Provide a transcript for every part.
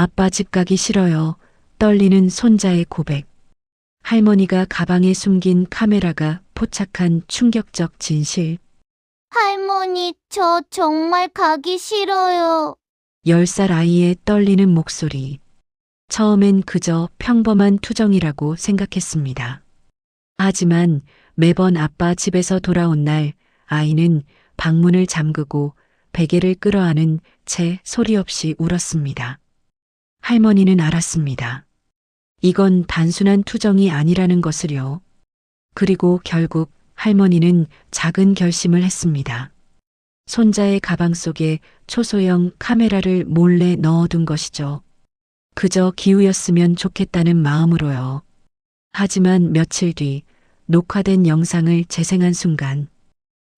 아빠 집 가기 싫어요. 떨리는 손자의 고백. 할머니가 가방에 숨긴 카메라가 포착한 충격적 진실. 할머니, 저 정말 가기 싫어요. 10살 아이의 떨리는 목소리. 처음엔 그저 평범한 투정이라고 생각했습니다. 하지만 매번 아빠 집에서 돌아온 날 아이는 방문을 잠그고 베개를 끌어안은 채 소리 없이 울었습니다. 할머니는 알았습니다. 이건 단순한 투정이 아니라는 것을요. 그리고 결국 할머니는 작은 결심을 했습니다. 손자의 가방 속에 초소형 카메라를 몰래 넣어둔 것이죠. 그저 기우였으면 좋겠다는 마음으로요. 하지만 며칠 뒤 녹화된 영상을 재생한 순간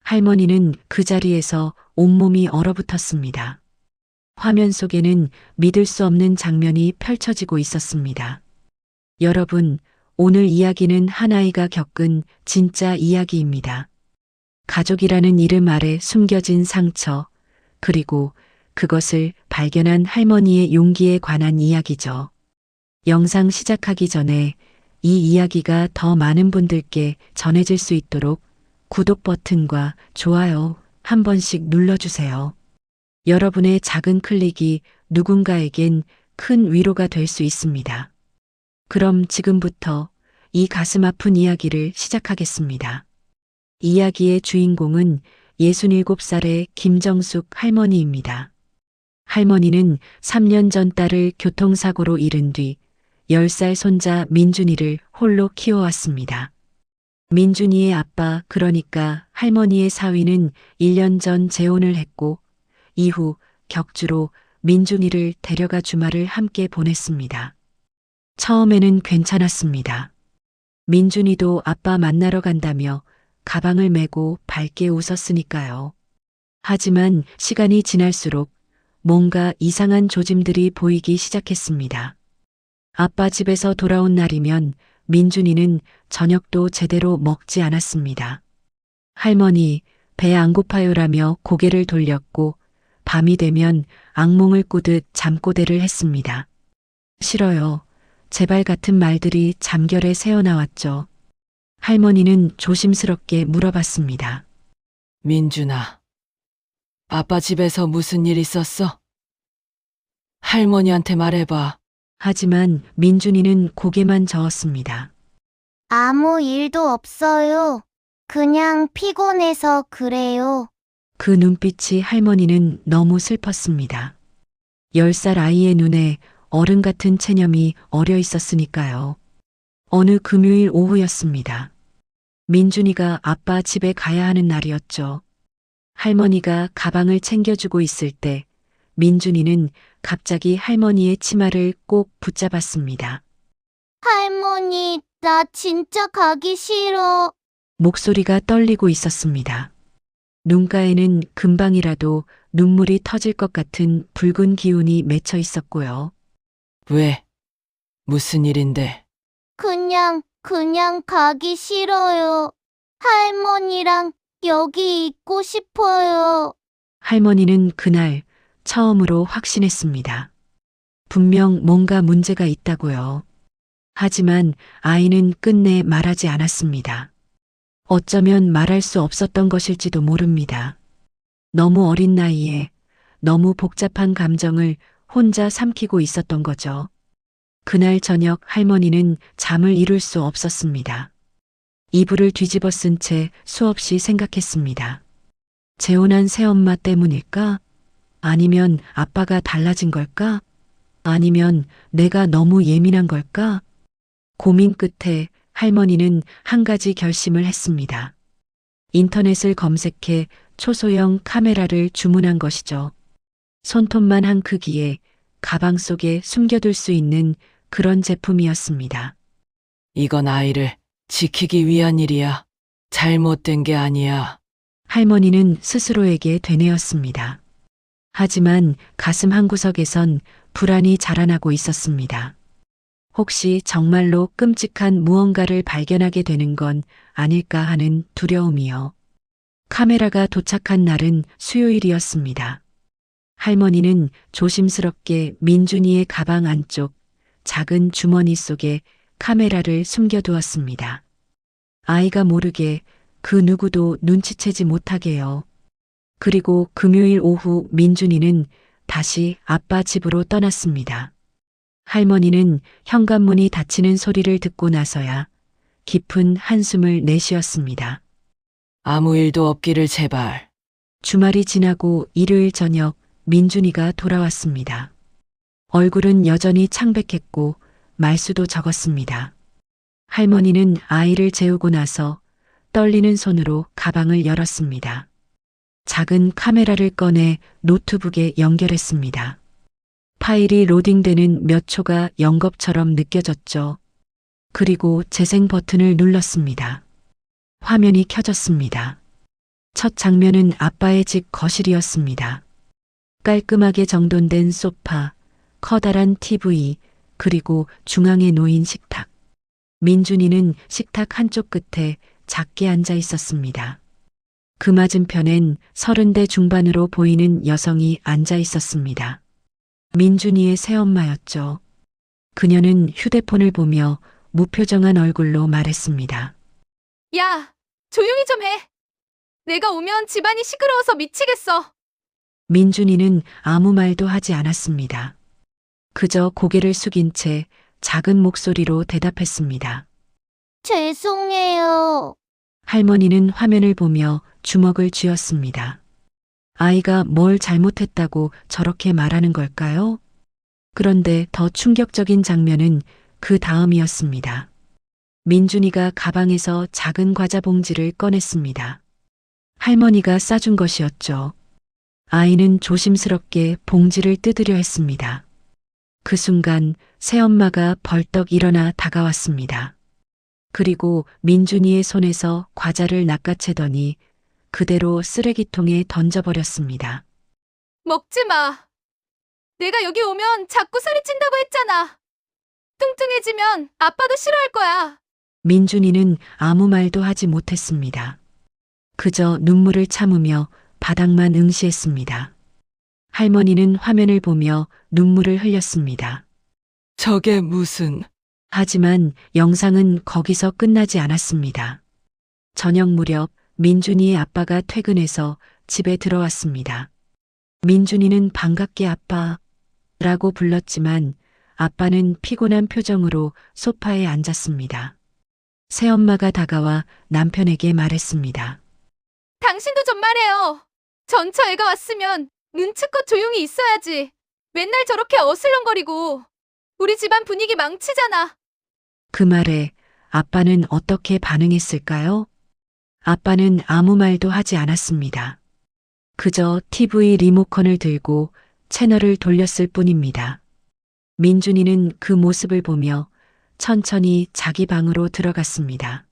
할머니는 그 자리에서 온몸이 얼어붙었습니다. 화면 속에는 믿을 수 없는 장면이 펼쳐지고 있었습니다. 여러분, 오늘 이야기는 한 아이가 겪은 진짜 이야기입니다. 가족이라는 이름 아래 숨겨진 상처, 그리고 그것을 발견한 할머니의 용기에 관한 이야기죠. 영상 시작하기 전에 이 이야기가 더 많은 분들께 전해질 수 있도록 구독 버튼과 좋아요 한 번씩 눌러주세요. 여러분의 작은 클릭이 누군가에겐 큰 위로가 될 수 있습니다. 그럼 지금부터 이 가슴 아픈 이야기를 시작하겠습니다. 이야기의 주인공은 67살의 김정숙 할머니입니다. 할머니는 3년 전 딸을 교통사고로 잃은 뒤 10살 손자 민준이를 홀로 키워왔습니다. 민준이의 아빠, 그러니까 할머니의 사위는 1년 전 재혼을 했고 이후 격주로 민준이를 데려가 주말을 함께 보냈습니다. 처음에는 괜찮았습니다. 민준이도 아빠 만나러 간다며 가방을 메고 밝게 웃었으니까요. 하지만 시간이 지날수록 뭔가 이상한 조짐들이 보이기 시작했습니다. 아빠 집에서 돌아온 날이면 민준이는 저녁도 제대로 먹지 않았습니다. 할머니, 배 안 고파요라며 고개를 돌렸고 밤이 되면 악몽을 꾸듯 잠꼬대를 했습니다. 싫어요. 제발 같은 말들이 잠결에 새어나왔죠. 할머니는 조심스럽게 물어봤습니다. 민준아, 아빠 집에서 무슨 일 있었어? 할머니한테 말해봐. 하지만 민준이는 고개만 저었습니다. 아무 일도 없어요. 그냥 피곤해서 그래요. 그 눈빛이 할머니는 너무 슬펐습니다. 10살 아이의 눈에 어른 같은 체념이 어려 있었으니까요. 어느 금요일 오후였습니다. 민준이가 아빠 집에 가야 하는 날이었죠. 할머니가 가방을 챙겨주고 있을 때 민준이는 갑자기 할머니의 치마를 꼭 붙잡았습니다. 할머니, 나 진짜 가기 싫어. 목소리가 떨리고 있었습니다. 눈가에는 금방이라도 눈물이 터질 것 같은 붉은 기운이 맺혀 있었고요. 왜? 무슨 일인데? 그냥 가기 싫어요. 할머니랑 여기 있고 싶어요. 할머니는 그날 처음으로 확신했습니다. 분명 뭔가 문제가 있다고요. 하지만 아이는 끝내 말하지 않았습니다. 어쩌면 말할 수 없었던 것일지도 모릅니다. 너무 어린 나이에 너무 복잡한 감정을 혼자 삼키고 있었던 거죠. 그날 저녁 할머니는 잠을 이룰 수 없었습니다. 이불을 뒤집어 쓴 채 수없이 생각했습니다. 재혼한 새엄마 때문일까? 아니면 아빠가 달라진 걸까? 아니면 내가 너무 예민한 걸까? 고민 끝에 할머니는 한 가지 결심을 했습니다. 인터넷을 검색해 초소형 카메라를 주문한 것이죠. 손톱만 한 크기에 가방 속에 숨겨둘 수 있는 그런 제품이었습니다. 이건 아이를 지키기 위한 일이야. 잘못된 게 아니야. 할머니는 스스로에게 되뇌었습니다. 하지만 가슴 한구석에선 불안이 자라나고 있었습니다. 혹시 정말로 끔찍한 무언가를 발견하게 되는 건 아닐까 하는 두려움이요. 카메라가 도착한 날은 수요일이었습니다. 할머니는 조심스럽게 민준이의 가방 안쪽 작은 주머니 속에 카메라를 숨겨두었습니다. 아이가 모르게 그 누구도 눈치채지 못하게요. 그리고 금요일 오후 민준이는 다시 아빠 집으로 떠났습니다. 할머니는 현관문이 닫히는 소리를 듣고 나서야 깊은 한숨을 내쉬었습니다. 아무 일도 없기를 제발. 주말이 지나고 일요일 저녁 민준이가 돌아왔습니다. 얼굴은 여전히 창백했고 말수도 적었습니다. 할머니는 아이를 재우고 나서 떨리는 손으로 가방을 열었습니다. 작은 카메라를 꺼내 노트북에 연결했습니다. 파일이 로딩되는 몇 초가 영겁처럼 느껴졌죠. 그리고 재생 버튼을 눌렀습니다. 화면이 켜졌습니다. 첫 장면은 아빠의 집 거실이었습니다. 깔끔하게 정돈된 소파, 커다란 TV, 그리고 중앙에 놓인 식탁. 민준이는 식탁 한쪽 끝에 작게 앉아 있었습니다. 그 맞은편엔 30대 중반으로 보이는 여성이 앉아 있었습니다. 민준이의 새엄마였죠. 그녀는 휴대폰을 보며 무표정한 얼굴로 말했습니다. 야, 조용히 좀 해. 내가 오면 집안이 시끄러워서 미치겠어. 민준이는 아무 말도 하지 않았습니다. 그저 고개를 숙인 채 작은 목소리로 대답했습니다. 죄송해요. 할머니는 화면을 보며 주먹을 쥐었습니다. 아이가 뭘 잘못했다고 저렇게 말하는 걸까요? 그런데 더 충격적인 장면은 그 다음이었습니다. 민준이가 가방에서 작은 과자 봉지를 꺼냈습니다. 할머니가 싸준 것이었죠. 아이는 조심스럽게 봉지를 뜯으려 했습니다. 그 순간 새엄마가 벌떡 일어나 다가왔습니다. 그리고 민준이의 손에서 과자를 낚아채더니 그대로 쓰레기통에 던져버렸습니다. 먹지 마. 내가 여기 오면 자꾸 소리친다고 했잖아. 뚱뚱해지면 아빠도 싫어할 거야. 민준이는 아무 말도 하지 못했습니다. 그저 눈물을 참으며 바닥만 응시했습니다. 할머니는 화면을 보며 눈물을 흘렸습니다. 저게 무슨... 하지만 영상은 거기서 끝나지 않았습니다. 저녁 무렵 민준이의 아빠가 퇴근해서 집에 들어왔습니다. 민준이는 반갑게 아빠라고 불렀지만 아빠는 피곤한 표정으로 소파에 앉았습니다. 새엄마가 다가와 남편에게 말했습니다. 당신도 좀 말해요. 전처 애가 왔으면 눈치껏 조용히 있어야지. 맨날 저렇게 어슬렁거리고 우리 집안 분위기 망치잖아. 그 말에 아빠는 어떻게 반응했을까요? 아빠는 아무 말도 하지 않았습니다. 그저 TV 리모컨을 들고 채널을 돌렸을 뿐입니다. 민준이는 그 모습을 보며 천천히 자기 방으로 들어갔습니다.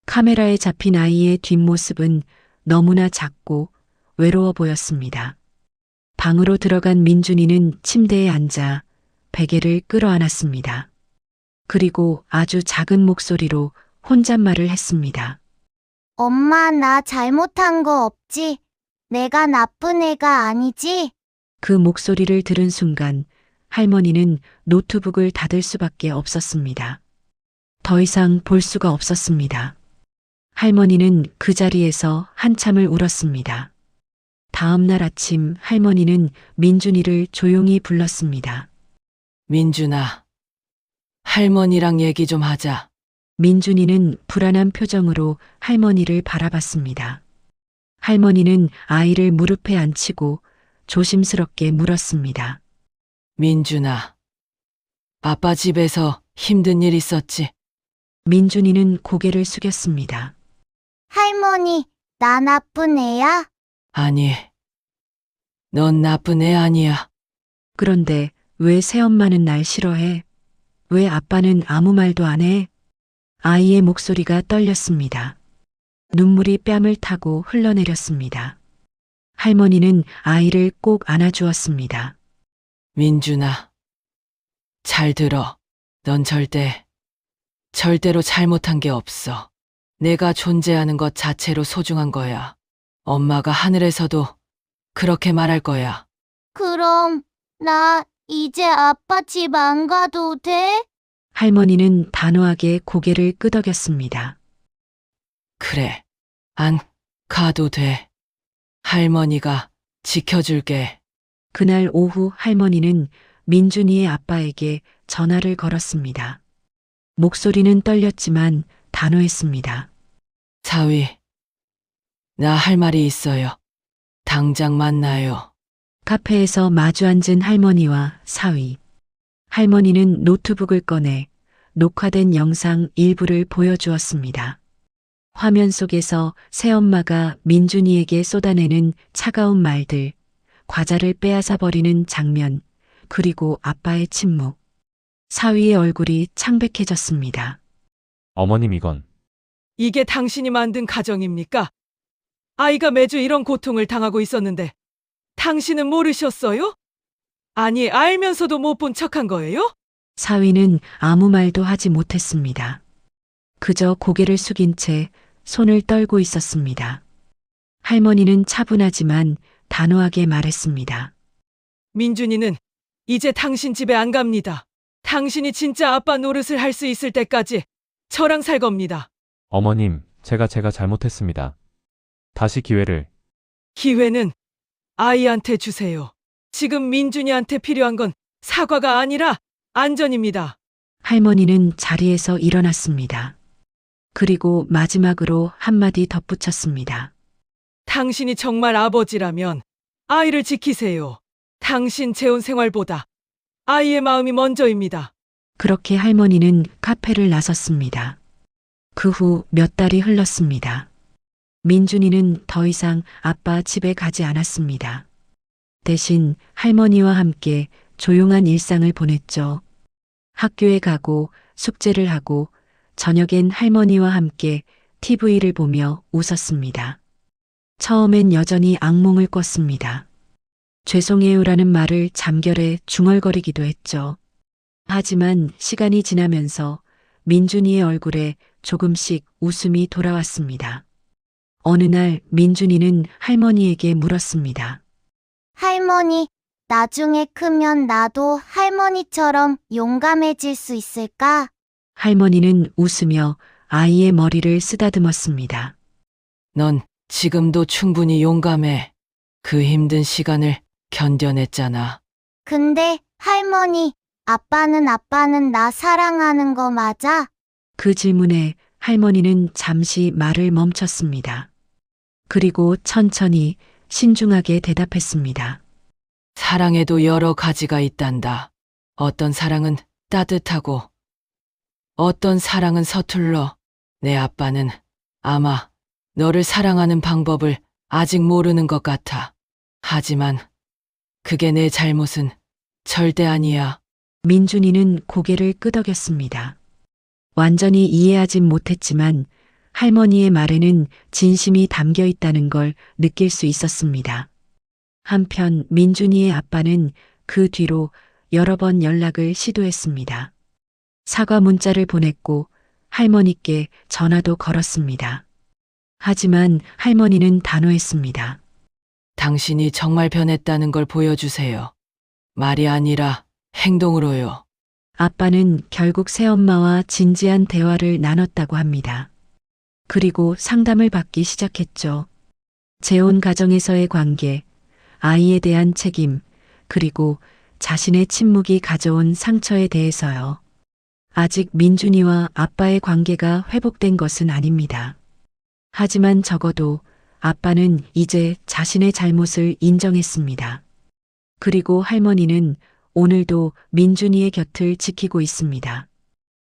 카메라에 잡힌 아이의 뒷모습은 너무나 작고 외로워 보였습니다. 방으로 들어간 민준이는 침대에 앉아 베개를 끌어안았습니다. 그리고 아주 작은 목소리로 혼잣말을 했습니다. 엄마, 나 잘못한 거 없지? 내가 나쁜 애가 아니지? 그 목소리를 들은 순간 할머니는 노트북을 닫을 수밖에 없었습니다. 더 이상 볼 수가 없었습니다. 할머니는 그 자리에서 한참을 울었습니다. 다음 날 아침 할머니는 민준이를 조용히 불렀습니다. 민준아, 할머니랑 얘기 좀 하자. 민준이는 불안한 표정으로 할머니를 바라봤습니다. 할머니는 아이를 무릎에 앉히고 조심스럽게 물었습니다. 민준아, 아빠 집에서 힘든 일 있었지? 민준이는 고개를 숙였습니다. 할머니, 나 나쁜 애야? 아니, 넌 나쁜 애 아니야. 그런데 왜 새엄마는 날 싫어해? 왜 아빠는 아무 말도 안 해? 아이의 목소리가 떨렸습니다. 눈물이 뺨을 타고 흘러내렸습니다. 할머니는 아이를 꼭 안아주었습니다. 민준아, 잘 들어. 넌 절대로 잘못한 게 없어. 내가 존재하는 것 자체로 소중한 거야. 엄마가 하늘에서도 그렇게 말할 거야. 그럼 나 이제 아빠 집 안 가도 돼? 할머니는 단호하게 고개를 끄덕였습니다. 그래, 안 가도 돼. 할머니가 지켜줄게. 그날 오후 할머니는 민준이의 아빠에게 전화를 걸었습니다. 목소리는 떨렸지만 단호했습니다. 사위, 나 할 말이 있어요. 당장 만나요. 카페에서 마주 앉은 할머니와 사위. 할머니는 노트북을 꺼내 녹화된 영상 일부를 보여주었습니다. 화면 속에서 새엄마가 민준이에게 쏟아내는 차가운 말들, 과자를 빼앗아 버리는 장면, 그리고 아빠의 침묵. 사위의 얼굴이 창백해졌습니다. 어머님 이건 이게 당신이 만든 가정입니까? 아이가 매주 이런 고통을 당하고 있었는데 당신은 모르셨어요? 아니, 알면서도 못 본 척한 거예요? 사위는 아무 말도 하지 못했습니다. 그저 고개를 숙인 채 손을 떨고 있었습니다. 할머니는 차분하지만 단호하게 말했습니다. 민준이는 이제 당신 집에 안 갑니다. 당신이 진짜 아빠 노릇을 할 수 있을 때까지 저랑 살 겁니다. 어머님 제가 잘못했습니다. 다시 기회는 아이한테 주세요. 지금 민준이한테 필요한 건 사과가 아니라 안전입니다. 할머니는 자리에서 일어났습니다. 그리고 마지막으로 한마디 덧붙였습니다. 당신이 정말 아버지라면 아이를 지키세요. 당신 재혼 생활보다 아이의 마음이 먼저입니다. 그렇게 할머니는 카페를 나섰습니다. 그 후 몇 달이 흘렀습니다. 민준이는 더 이상 아빠 집에 가지 않았습니다. 대신 할머니와 함께 조용한 일상을 보냈죠. 학교에 가고 숙제를 하고 저녁엔 할머니와 함께 TV를 보며 웃었습니다. 처음엔 여전히 악몽을 꿨습니다. 죄송해요라는 말을 잠결에 중얼거리기도 했죠. 하지만 시간이 지나면서 민준이의 얼굴에 조금씩 웃음이 돌아왔습니다. 어느 날 민준이는 할머니에게 물었습니다. 할머니, 나중에 크면 나도 할머니처럼 용감해질 수 있을까? 할머니는 웃으며 아이의 머리를 쓰다듬었습니다. 넌 지금도 충분히 용감해. 그 힘든 시간을 견뎌냈잖아. 근데 할머니, 아빠는 나 사랑하는 거 맞아? 그 질문에 할머니는 잠시 말을 멈췄습니다. 그리고 천천히 신중하게 대답했습니다. 사랑에도 여러 가지가 있단다. 어떤 사랑은 따뜻하고 어떤 사랑은 서툴러. 내 아빠는 아마 너를 사랑하는 방법을 아직 모르는 것 같아. 하지만 그게 내 잘못은 절대 아니야. 민준이는 고개를 끄덕였습니다. 완전히 이해하진 못했지만 할머니의 말에는 진심이 담겨 있다는 걸 느낄 수 있었습니다. 한편 민준이의 아빠는 그 뒤로 여러 번 연락을 시도했습니다. 사과 문자를 보냈고 할머니께 전화도 걸었습니다. 하지만 할머니는 단호했습니다. 당신이 정말 변했다는 걸 보여주세요. 말이 아니라 행동으로요. 아빠는 결국 새엄마와 진지한 대화를 나눴다고 합니다. 그리고 상담을 받기 시작했죠. 재혼 가정에서의 관계, 아이에 대한 책임, 그리고 자신의 침묵이 가져온 상처에 대해서요. 아직 민준이와 아빠의 관계가 회복된 것은 아닙니다. 하지만 적어도 아빠는 이제 자신의 잘못을 인정했습니다. 그리고 할머니는 오늘도 민준이의 곁을 지키고 있습니다.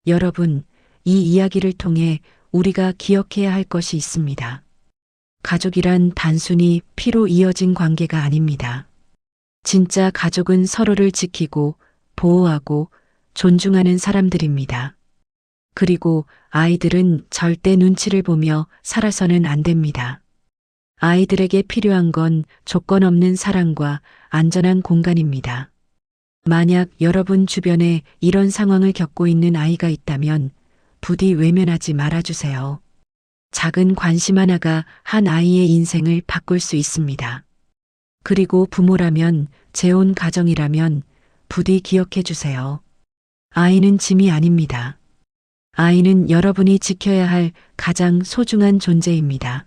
여러분, 이 이야기를 통해 우리가 기억해야 할 것이 있습니다. 가족이란 단순히 피로 이어진 관계가 아닙니다. 진짜 가족은 서로를 지키고 보호하고 존중하는 사람들입니다. 그리고 아이들은 절대 눈치를 보며 살아서는 안 됩니다. 아이들에게 필요한 건 조건 없는 사랑과 안전한 공간입니다. 만약 여러분 주변에 이런 상황을 겪고 있는 아이가 있다면 부디 외면하지 말아주세요. 작은 관심 하나가 한 아이의 인생을 바꿀 수 있습니다. 그리고 부모라면 재혼 가정이라면 부디 기억해 주세요. 아이는 짐이 아닙니다. 아이는 여러분이 지켜야 할 가장 소중한 존재입니다.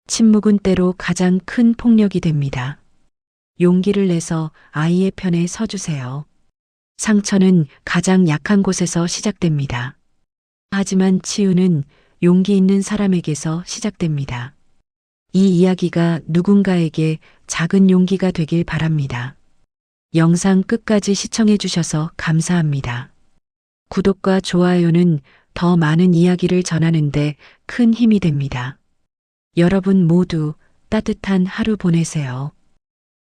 침묵은 때로 가장 큰 폭력이 됩니다. 용기를 내서 아이의 편에 서주세요. 상처는 가장 약한 곳에서 시작됩니다. 하지만 치유는 용기 있는 사람에게서 시작됩니다. 이 이야기가 누군가에게 작은 용기가 되길 바랍니다. 영상 끝까지 시청해 주셔서 감사합니다. 구독과 좋아요는 더 많은 이야기를 전하는데 큰 힘이 됩니다. 여러분 모두 따뜻한 하루 보내세요.